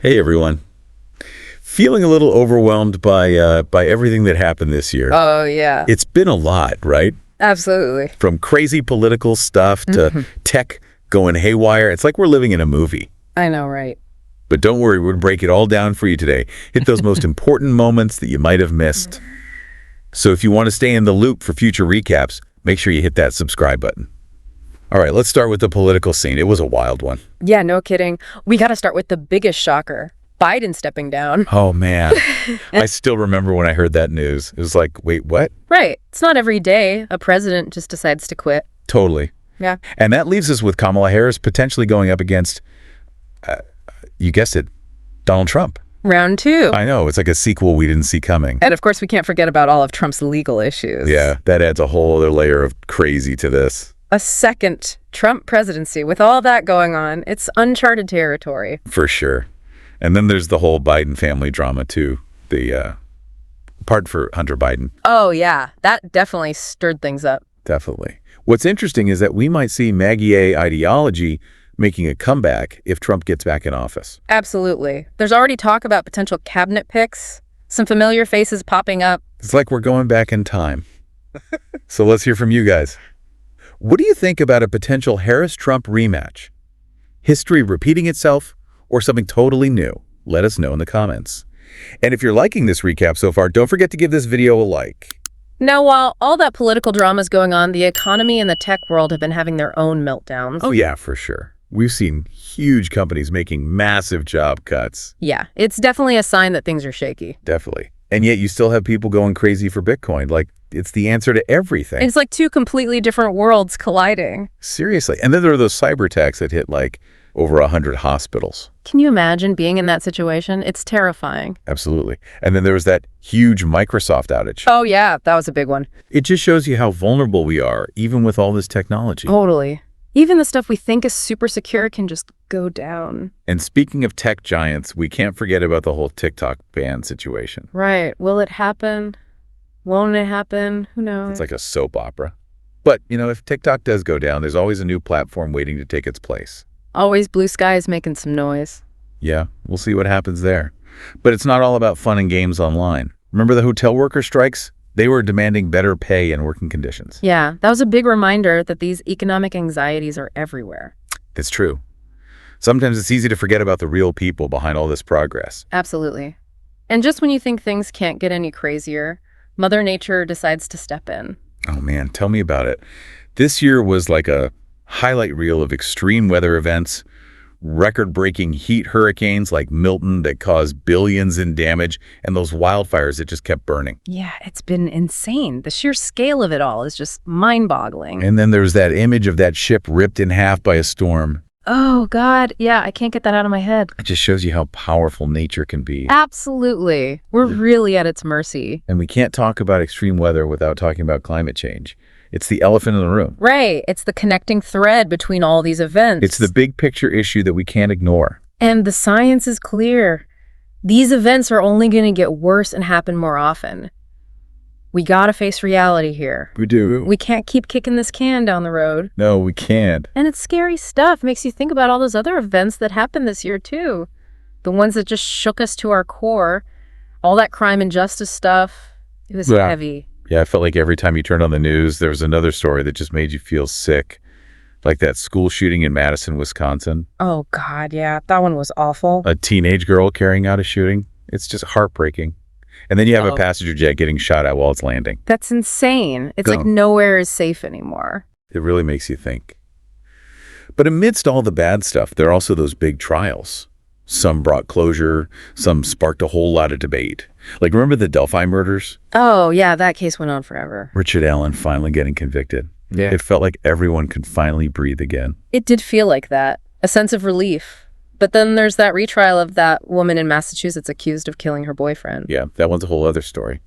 Hey everyone. Feeling a little overwhelmed by everything that happened this year. Oh, yeah. It's been a lot, right? Absolutely. From crazy political stuff to tech going haywire. It's like we're living in a movie. I know, right? But don't worry, we're going to break it all down for you today. Hit those most important moments that you might have missed. So if you want to stay in the loop for future recaps, make sure you hit that subscribe button. All right, let's start with the political scene. It was a wild one. Yeah, no kidding. We got to start with the biggest shocker. Biden stepping down. Oh, man. I still remember when I heard that news. It was like, wait, what? Right. It's not every day a president just decides to quit. Totally. Yeah. And that leaves us with Kamala Harris potentially going up against, you guessed it, Donald Trump. Round two. I know. It's like a sequel we didn't see coming. And of course, we can't forget about all of Trump's legal issues. Yeah, that adds a whole other layer of crazy to this. A second Trump presidency with all that going on. It's uncharted territory. For sure. And then there's the whole Biden family drama, too. The part for Hunter Biden. Oh, yeah. That definitely stirred things up. Definitely. What's interesting is that we might see Maggie A ideology making a comeback if Trump gets back in office. Absolutely. There's already talk about potential cabinet picks, some familiar faces popping up. It's like we're going back in time. So let's hear from you guys. What do you think about a potential Harris-Trump rematch? History repeating itself or something totally new? Let us know in the comments. And if you're liking this recap so far, don't forget to give this video a like. Now, while all that political drama is going on, the economy and the tech world have been having their own meltdowns. Oh yeah, for sure. We've seen huge companies making massive job cuts. Yeah, it's definitely a sign that things are shaky. Definitely. And yet you still have people going crazy for Bitcoin. Like, it's the answer to everything. It's like two completely different worlds colliding. Seriously. And then there are those cyber attacks that hit like over 100 hospitals. Can you imagine being in that situation? It's terrifying. Absolutely. And then there was that huge Microsoft outage. Oh, yeah, that was a big one. It just shows you how vulnerable we are, even with all this technology. Totally. Even the stuff we think is super secure can just go down. And speaking of tech giants, we can't forget about the whole TikTok ban situation. Right. Will it happen? Won't it happen? Who knows? It's like a soap opera. But, if TikTok does go down, there's always a new platform waiting to take its place. Always blue skies making some noise. Yeah, we'll see what happens there. But it's not all about fun and games online. Remember the hotel worker strikes? They were demanding better pay and working conditions. Yeah, that was a big reminder that these economic anxieties are everywhere. It's true. Sometimes it's easy to forget about the real people behind all this progress. Absolutely. And just when you think things can't get any crazier, Mother Nature decides to step in. Oh man, tell me about it. This year was like a highlight reel of extreme weather events, record-breaking heat hurricanes like Milton that caused billions in damage, and those wildfires that just kept burning. Yeah, it's been insane. The sheer scale of it all is just mind-boggling. And then there's that image of that ship ripped in half by a storm. Oh, God. Yeah, I can't get that out of my head. It just shows you how powerful nature can be. Absolutely. We're really at its mercy. And we can't talk about extreme weather without talking about climate change. It's the elephant in the room. Right. It's the connecting thread between all these events. It's the big picture issue that we can't ignore. And the science is clear. These events are only going to get worse and happen more often. We gotta face reality here. We do. We can't keep kicking this can down the road. No, we can't. And it's scary stuff. Makes you think about all those other events that happened this year, too. The ones that just shook us to our core. All that crime and justice stuff. It was heavy. Yeah, I felt like every time you turned on the news, there was another story that just made you feel sick. Like that school shooting in Madison, Wisconsin. Oh, God, yeah. That one was awful. A teenage girl carrying out a shooting. It's just heartbreaking. And then you have a passenger jet getting shot at while it's landing. That's insane. It's like nowhere is safe anymore. It really makes you think. But amidst all the bad stuff, there are also those big trials. Some brought closure, some sparked a whole lot of debate. Like, remember the Delphi murders? Oh, yeah, that case went on forever. Richard Allen finally getting convicted. Yeah. It felt like everyone could finally breathe again. It did feel like that. A sense of relief. But then there's that retrial of that woman in Massachusetts accused of killing her boyfriend. Yeah, that one's a whole other story.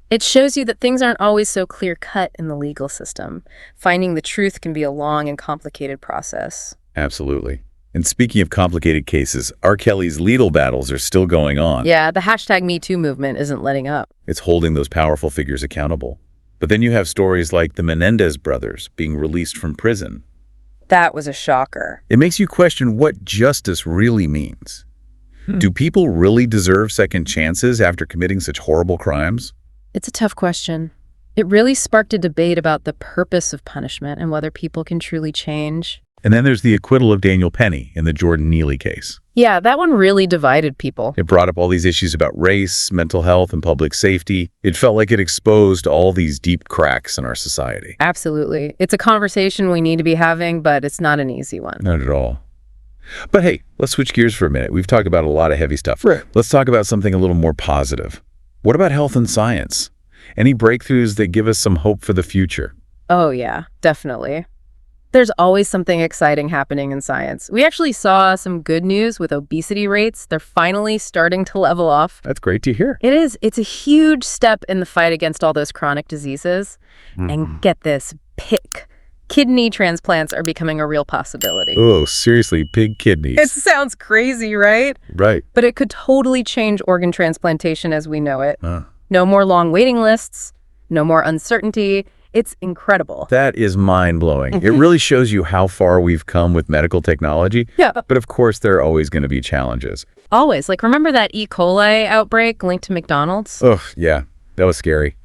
It shows you that things aren't always so clear-cut in the legal system. Finding the truth can be a long and complicated process. Absolutely. And speaking of complicated cases, R. Kelly's legal battles are still going on. Yeah, the #MeToo movement isn't letting up. It's holding those powerful figures accountable. But then you have stories like the Menendez brothers being released from prison. That was a shocker. It makes you question what justice really means. Do people really deserve second chances after committing such horrible crimes? It's a tough question. It really sparked a debate about the purpose of punishment and whether people can truly change. And then there's the acquittal of Daniel Penny in the Jordan Neely case. Yeah, that one really divided people. It brought up all these issues about race, mental health, and public safety. It felt like it exposed all these deep cracks in our society. Absolutely. It's a conversation we need to be having, but it's not an easy one. Not at all. But hey, let's switch gears for a minute. We've talked about a lot of heavy stuff. Right. Let's talk about something a little more positive. What about health and science? Any breakthroughs that give us some hope for the future? Oh, yeah, definitely. There's always something exciting happening in science. We actually saw some good news with obesity rates. They're finally starting to level off. That's great to hear. It is. It's a huge step in the fight against all those chronic diseases. And get this, kidney transplants are becoming a real possibility. Oh, seriously, pig kidneys. It sounds crazy, right? Right. But it could totally change organ transplantation as we know it. Huh. No more long waiting lists, no more uncertainty. It's incredible. That is mind-blowing. It really shows you how far we've come with medical technology. Yeah. But of course, there are always going to be challenges. Always. Like, remember that E. coli outbreak linked to McDonald's? Ugh, yeah, that was scary.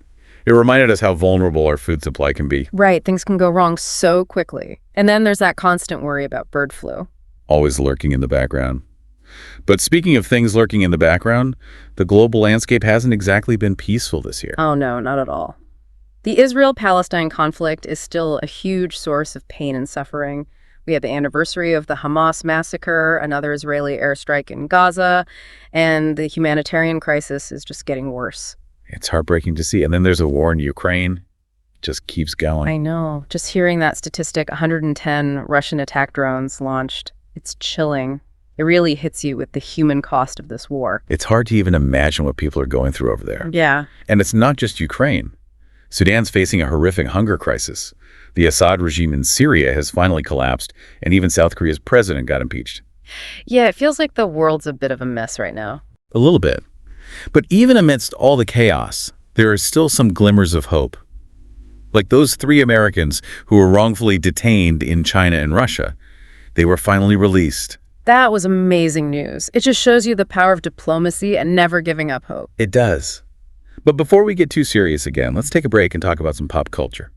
It reminded us how vulnerable our food supply can be. Right. Things can go wrong so quickly. And then there's that constant worry about bird flu. Always lurking in the background. But speaking of things lurking in the background, the global landscape hasn't exactly been peaceful this year. Oh, no, not at all. The Israel-Palestine conflict is still a huge source of pain and suffering. We have the anniversary of the Hamas massacre, another Israeli airstrike in Gaza, and the humanitarian crisis is just getting worse. It's heartbreaking to see. And then there's a war in Ukraine. It just keeps going. I know. Just hearing that statistic, 110 Russian attack drones launched, it's chilling. It really hits you with the human cost of this war. It's hard to even imagine what people are going through over there. Yeah. And it's not just Ukraine. Sudan's facing a horrific hunger crisis. The Assad regime in Syria has finally collapsed, and even South Korea's president got impeached. Yeah, it feels like the world's a bit of a mess right now. A little bit. But even amidst all the chaos, there are still some glimmers of hope. Like those 3 Americans who were wrongfully detained in China and Russia. They were finally released. That was amazing news. It just shows you the power of diplomacy and never giving up hope. It does. But before we get too serious again, let's take a break and talk about some pop culture.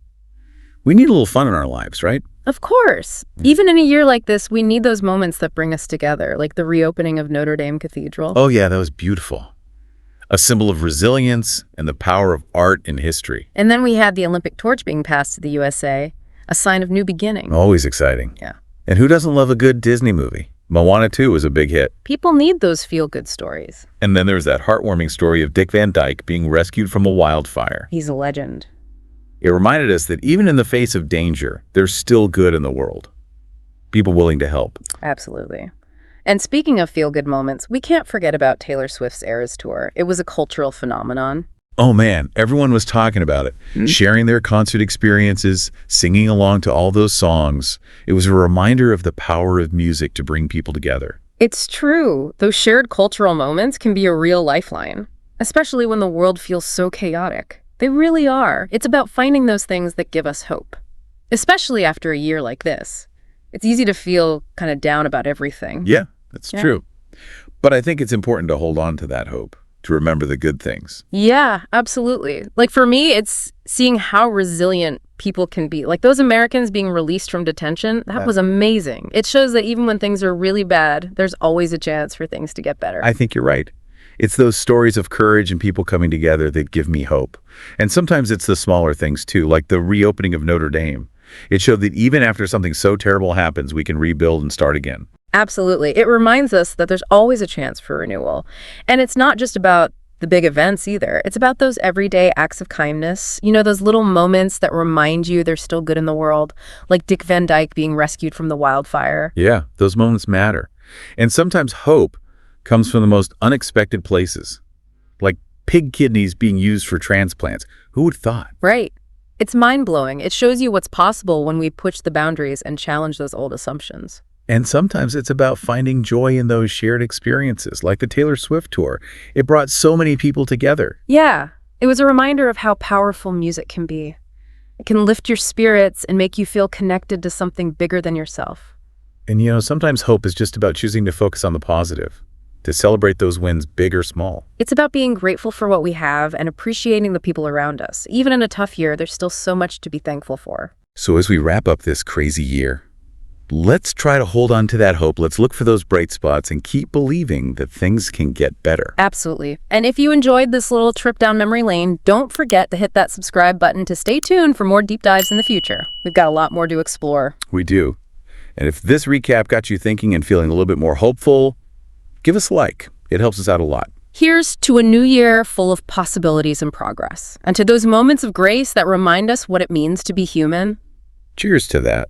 We need a little fun in our lives, right? Of course. Even in a year like this, we need those moments that bring us together, like the reopening of Notre Dame Cathedral. Oh yeah, that was beautiful. A symbol of resilience and the power of art and history. And then we had the Olympic torch being passed to the USA, a sign of new beginning. Always exciting. Yeah. And who doesn't love a good Disney movie? Moana 2 was a big hit. People need those feel-good stories. And then there's that heartwarming story of Dick Van Dyke being rescued from a wildfire. He's a legend. It reminded us that even in the face of danger, there's still good in the world. People willing to help. Absolutely. And speaking of feel-good moments, we can't forget about Taylor Swift's Eras Tour. It was a cultural phenomenon. Oh man, everyone was talking about it, sharing their concert experiences, singing along to all those songs. It was a reminder of the power of music to bring people together. It's true. Those shared cultural moments can be a real lifeline, especially when the world feels so chaotic. They really are. It's about finding those things that give us hope, especially after a year like this. It's easy to feel kind of down about everything. Yeah, that's true. But I think it's important to hold on to that hope, to remember the good things. Yeah, absolutely. Like for me, it's seeing how resilient people can be. Like those Americans being released from detention, that was amazing. It shows that even when things are really bad, there's always a chance for things to get better. I think you're right. It's those stories of courage and people coming together that give me hope. And sometimes it's the smaller things too, like the reopening of Notre Dame. It showed that even after something so terrible happens, we can rebuild and start again. Absolutely. It reminds us that there's always a chance for renewal. And it's not just about the big events either. It's about those everyday acts of kindness. You know, those little moments that remind you there's still good in the world, like Dick Van Dyke being rescued from the wildfire. Yeah, those moments matter. And sometimes hope comes from the most unexpected places, like pig kidneys being used for transplants. Who would have thought? Right. It's mind-blowing. It shows you what's possible when we push the boundaries and challenge those old assumptions. And sometimes it's about finding joy in those shared experiences, like the Taylor Swift tour. It brought so many people together. Yeah, it was a reminder of how powerful music can be. It can lift your spirits and make you feel connected to something bigger than yourself. And you know, sometimes hope is just about choosing to focus on the positive. to celebrate those wins, big or small. It's about being grateful for what we have and appreciating the people around us. Even in a tough year, there's still so much to be thankful for. So as we wrap up this crazy year, let's try to hold on to that hope. Let's look for those bright spots and keep believing that things can get better. Absolutely. And if you enjoyed this little trip down memory lane, don't forget to hit that subscribe button to stay tuned for more deep dives in the future. We've got a lot more to explore. We do. And if this recap got you thinking and feeling a little bit more hopeful, give us a like. It helps us out a lot. Here's to a new year full of possibilities and progress, and to those moments of grace that remind us what it means to be human. Cheers to that.